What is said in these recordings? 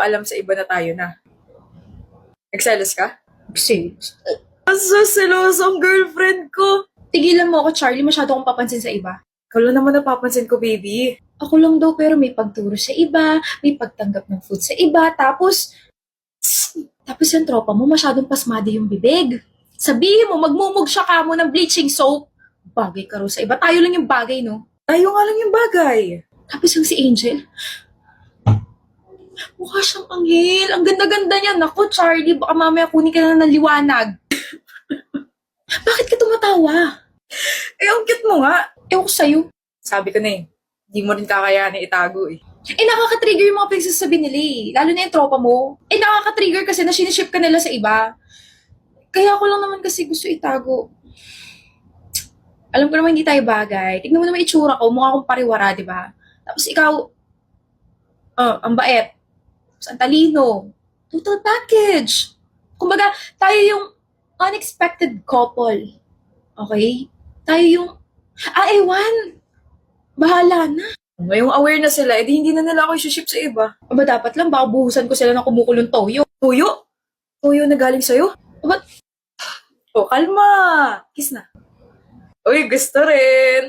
Paalam sa iba na tayo na. Nagselos ka? Serious. Asa seloso ang girlfriend ko. Tigilan mo ako, Charlie. Masyado akong papansin sa iba. Ikaw lang naman napapansin ko, baby. Ako lang daw pero may pagturo sa iba, may pagtanggap ng food sa iba, tapos yung tropa mo masyadong pasmado yung bibig. Sabihin mo, magmumug siya ka mo ng bleaching soap. Bagay ka raw sa iba. Tayo lang yung bagay, no? Tayo nga lang yung bagay. Tapos yung si Angel, mukha siyang anghel. Ang ganda-ganda niya. Naku, Charlie, baka mamaya kunin ka na ng liwanag. Bakit ka tumatawa? Eh, ang cute mo nga. Ewan ko sa'yo. Sabi ko na eh, di mo rin kakayanin itago eh. Nakaka-trigger yung mga pinagsasabi nila eh. Lalo na yung tropa mo. Nakaka-trigger kasi na siniship ka nila sa iba. Kaya ako lang naman kasi gusto itago. Alam ko naman hindi tayo bagay. Tignan mo naman itsura ko. Mukha akong pariwara, di ba? Tapos ikaw, ang bait. Tapos ang talino. Total package. Kumbaga, tayo yung unexpected couple. Okay? Tayo yung, ewan. Bahala na. Ngayong aware na sila, edi hindi na nila ako isuship sa iba. Aba, dapat lang, baka buhusan ko sila ng kumukulong toyo. Tuyo? Tuyo na galing sa'yo? Aba, Oh, kalma. Kiss na. Uy, gusto rin.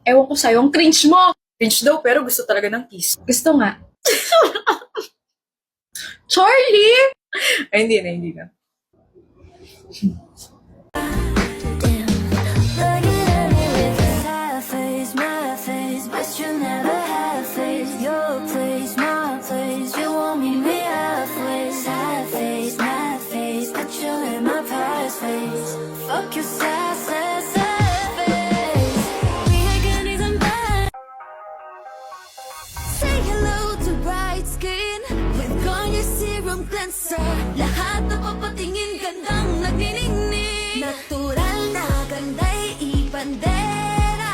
ewan ko sa'yo, ang cringe mo. Pinch daw, pero gusto talaga ng kiss. Gusto nga. Charlie! Ay, hindi na, hindi na. Fuck your sad, sad, sad face. We ain't getting them back. Say hello to bright skin with Garnier Serum Cleanser. Lahat na papatingin gandang nagniningning. Natural na ganda'y ipandera.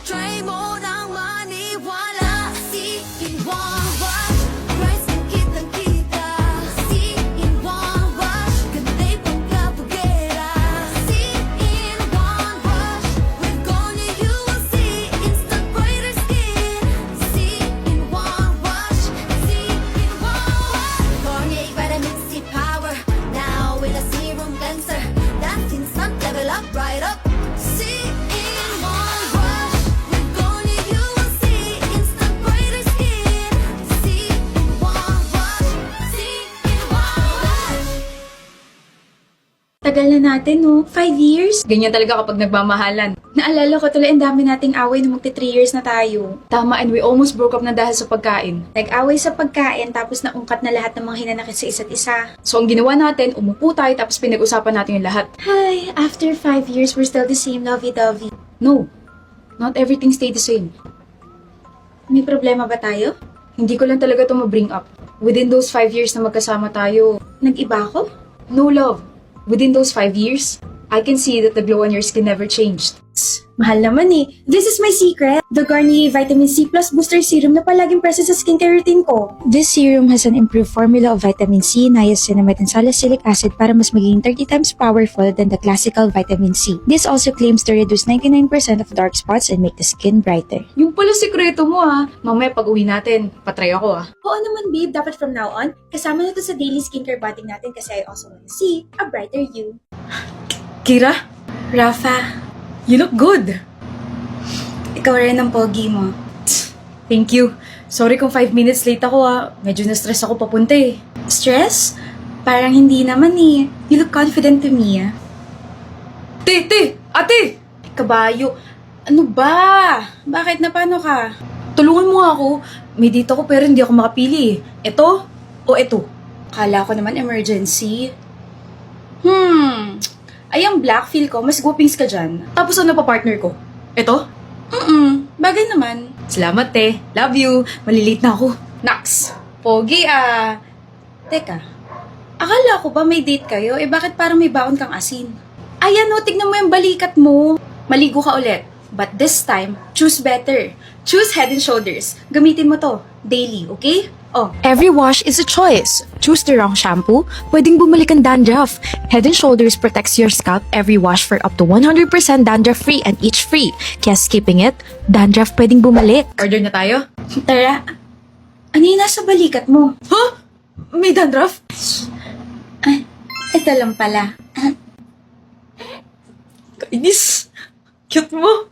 Try mo nang maniwala. See in one wash, bright skin kitang kita. See in one wash, ganda'y pagkapagera. See in one wash, with Garnier you will see instant brighter skin. See in one wash, see in one wash. Garnier Vitamin C Power, now with a serum cleanser. That's instant level up, right up. See in one wash, with Garnier you will see instant brighter skin. See in one wash, see in one wash. Tagal na natin, no? 5 years? Ganyan talaga kapag nagmamahalan. Naalala ko tuloy, ang dami nating away nung magti 3 years na tayo. Tama, and we almost broke up na dahil sa pagkain. Nag-away sa pagkain, tapos naungkat na lahat ng mga hinanakit sa isa't isa. So, ang ginawa natin, umupo tayo, tapos pinag-usapan natin yung lahat. Hi, after 5 years, we're still the same lovey-dovey. No, not everything stayed the same. May problema ba tayo? Hindi ko lang talaga ito ma-bring up. Within those 5 years na magkasama tayo, Nag-iba ako? no love. Within those 5 years, I can see that the glow on your skin never changed. Mahal naman eh. This is my secret. The Garnier Vitamin C Plus Booster Serum na palaging present sa skincare routine ko. This serum has an improved formula of vitamin C, niacinamide, and salicylic acid para mas maging 30 times powerful than the classical vitamin C. This also claims to reduce 99% of dark spots and make the skin brighter. Yung pala sikreto mo ha. Mamaya pag uwi natin, patry ako ha. Oo naman babe, dapat from now on, kasama na to sa daily skincare botting natin kasi I also wanna see a brighter you. Kira, Rafa, you look good. ikaw rin ang pogi mo. Thank you. Sorry kung 5 minutes late ako ha. Medyo na-stress ako papunta eh. Stress? Parang hindi naman eh. You look confident to me ah. Ate! Kabayo, ano ba? Bakit na paano ka? Tulungan mo nga ako. May date ako pero hindi ako makapili eh. Ito o ito? Kala ko naman emergency. Ay, ang black feel ko, mas guwapings ka dyan. Tapos ano pa partner ko? Ito? Bagay naman. Salamat te. Love you. Malilate na ako. Naks, pogi ah. Teka, akala ko ba may date kayo? Bakit parang may baon kang asin? Ayan o, tignan mo yung balikat mo. Maligo ka ulit. But this time, choose better. Choose Head & Shoulders. Gamitin mo to daily, okay? Oh, Every wash is a choice. Choose the wrong shampoo, pwedeng bumalik ang dandruff. Head & Shoulders protects your scalp every wash for up to 100% dandruff-free and itch-free. Kaya skipping it, dandruff pwedeng bumalik. order na tayo? Tara, ano yung nasa balikat mo? Huh? May dandruff? Ito lang pala. Kainis. Cute mo.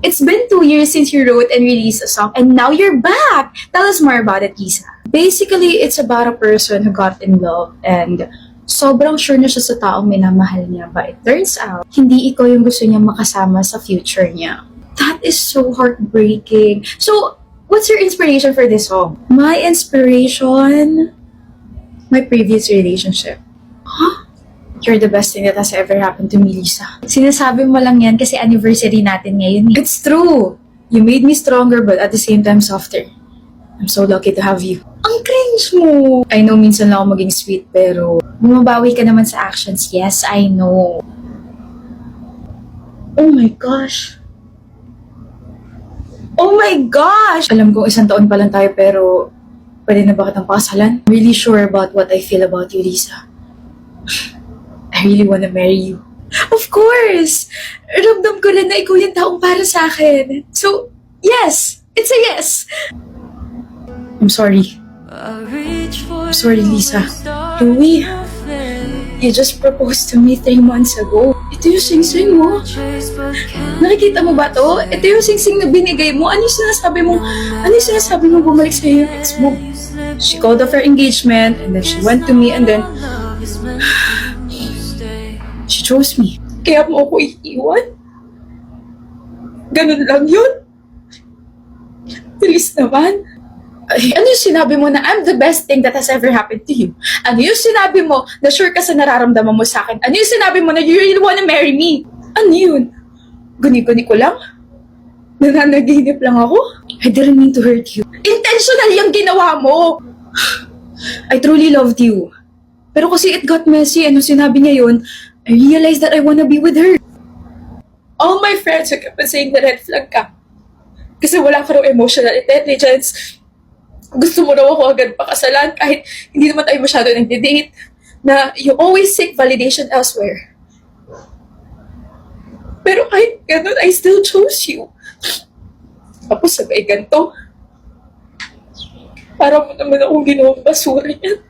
It's been 2 years since you wrote and released a song, and now you're back! Tell us more about it, Lisa. Basically, it's about a person who got in love and sobrang sure na siya sa taong minamahal niya. But it turns out, hindi ikaw yung gusto niya makasama sa future niya. That is so heartbreaking. So, what's your inspiration for this song? My inspiration, my previous relationship. You're the best thing that has ever happened to me, Lisa. Sinasabi mo lang yan kasi anniversary natin ngayon. It's true. You made me stronger but at the same time softer. I'm so lucky to have you. Ang cringe mo! I know minsan lang ako maging sweet pero bumabawi ka naman sa actions. Yes, I know. Oh my gosh. Oh my gosh! Alam kong 1 taon pa lang tayo pero pwede na ba kitang pakasalan? I'm really sure about what I feel about you, Lisa. I really wanna marry you. Of course! Ramdam ko lang na ikaw yung taong para sa akin. So, yes! It's a yes! I'm sorry. I'm sorry, Lisa. Louie, you just proposed to me 3 months ago. Ito yung sing-sing mo. Nakikita mo ba to? Ito yung sing-sing na binigay mo. Ano yung sinasabi mo bumalik sa'yo yung ex mo? She called off her engagement and then she went to me and then she chose me. Kaya mo ako iiwan? Ganun lang yun? Please naman. Ano yung sinabi mo na I'm the best thing that has ever happened to you? Ano yung sinabi mo na sure ka sa nararamdaman mo sa akin? Ano yung sinabi mo na you really wanna marry me? Ano yun? Guni-guni ko lang? Nananaginip lang ako? I didn't mean to hurt you. Intentional yung ginawa mo! I truly loved you. Pero kasi it got messy and nung sinabi niya yun, I realized that I wanna be with her. All my friends are kept on saying na red flag ka. Kasi wala ka raw emotional intelligence. Gusto mo raw ako agad pakasalan kahit hindi naman tayo masyado nagde-date. Na you always seek validation elsewhere. Pero kahit ganun, I still chose you. Tapos sabay ganito. Para mo naman akong ginawang basura yan.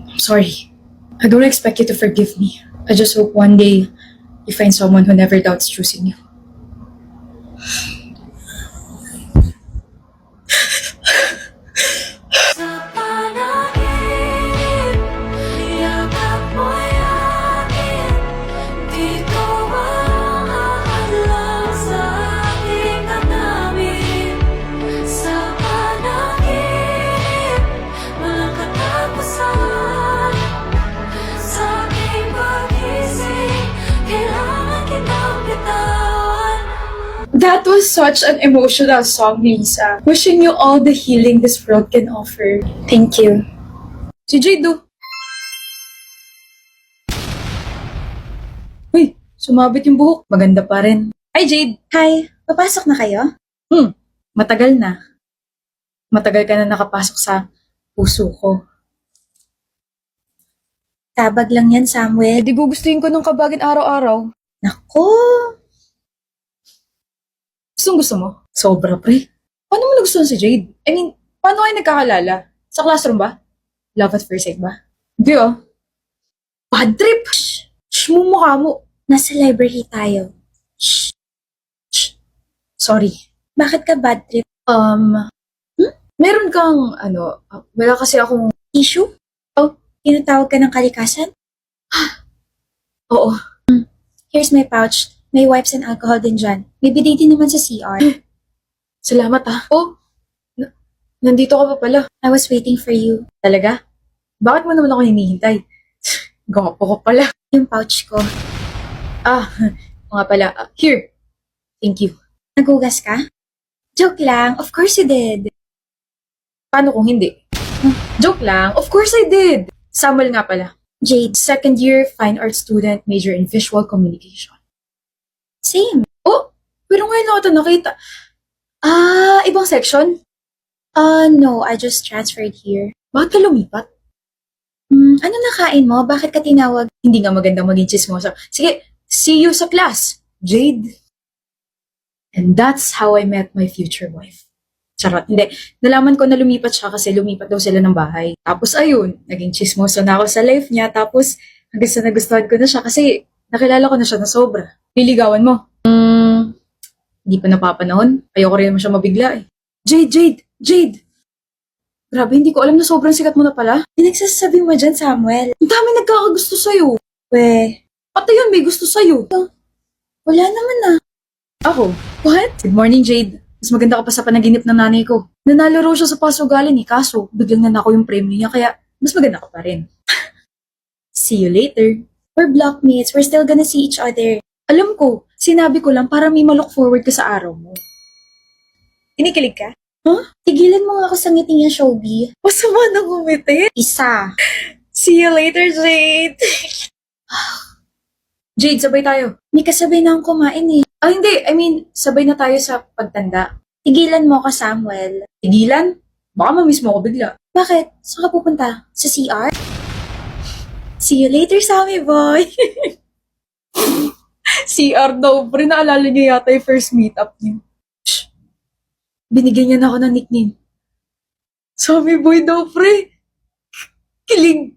I'm sorry. I don't expect you to forgive me. I just hope one day you find someone who never doubts choosing you. Sa panaginip, niyakap mo'y akin. Di ko maalam sa aking katabi. Sa panaginip, walang katapusan. Sa aking pag-isip, kailangan kitang bitawan. That was such an emotional song, Lisa. Wishing you all the healing this world can offer. Thank you. Si Jade, Uy, sumabit yung buhok. Maganda pa rin. Hi, Jade. Hi, papasok na kayo? Matagal na. Matagal ka na nakapasok sa puso ko. Tabag lang yan, Samuel. Di gugustuhin ko ng kabagin araw-araw. Nako, Gusto mo? Sobra, pre. Paano mo nagustuhan si Jade? I mean, paano kayo nagkakalala? Sa classroom ba? Love at first sight ba? Hindi Bad trip! Shh mo mukha mo. nasa library tayo. Sorry. Bakit ka bad trip? Meron kang, wala kasi akong, Issue? Oh, tinatawag ka ng kalikasan? oo, Here's my pouch. May wipes and alcohol din dyan. May bidet din naman sa CR. salamat ah. Oh, nandito ka pa pala. I was waiting for you. Talaga? Bakit mo naman ako hinihintay? Gwapo ko pala. Yung pouch ko. Oo nga pala. Here. Thank you. Nagugas ka? Joke lang. Of course you did. Paano kung hindi? Joke lang. Of course I did. Samuel nga pala. Jade. Second year fine art student, major in visual communication. Same. Oh, Pero ngayon ako ito nakita. Ibang section? No, I just transferred here. Bakit ka lumipat? Ano nakain mo? Bakit ka tinawag? Hindi nga magandang maging chismoso. Sige, see you sa class, Jade. And that's how I met my future wife. Charot, hindi. Nalaman ko na lumipat siya kasi lumipat daw sila ng bahay. Tapos ayun, naging chismoso na ako sa life niya. Tapos hanggang sa nagustuhan ko na siya kasi nakilala ko na siya na sobra. Liligawan mo? Hindi pa napapanahon. Ayoko rin naman siya mabigla eh. Jade! Grabe, hindi ko alam na sobrang sikat mo na pala. Pinagsasabi mo dyan, Samuel. Ang dami nagkakagusto sa'yo. We, Pati yun, may gusto sa'yo. wala naman na. Ako? What? Good morning, Jade. Mas maganda ka pa sa panaginip ng nanay ko. Nanalo raw siya sa pasugalin eh, kaso biglang nanako yung premyo niya, kaya mas maganda ka pa rin. See you later. We're blockmates. We're still gonna see each other. Alam ko, sinabi ko lang para may ma-look forward ka sa araw mo. Kinikilig ka? Huh? Tigilan mo nga ako sa ngiti niya, Shobi. Masama na gumiti. Isa. See you later, Jade. Jade, sabay tayo. May kasabay na akong kumain eh. Hindi. I mean, sabay na tayo sa pagtanda. Tigilan mo ako, Samuel. Tigilan? Baka mamiss mo ako bigla. Bakit? Saan ka pupunta? Sa CR? See you later, Sammy boy. CR daw, pre. Naalala niyo yata yung first meet-up niyo. Shh. Binigyan niya na ako ng nickname. Sammy boy daw, pre. Kilig.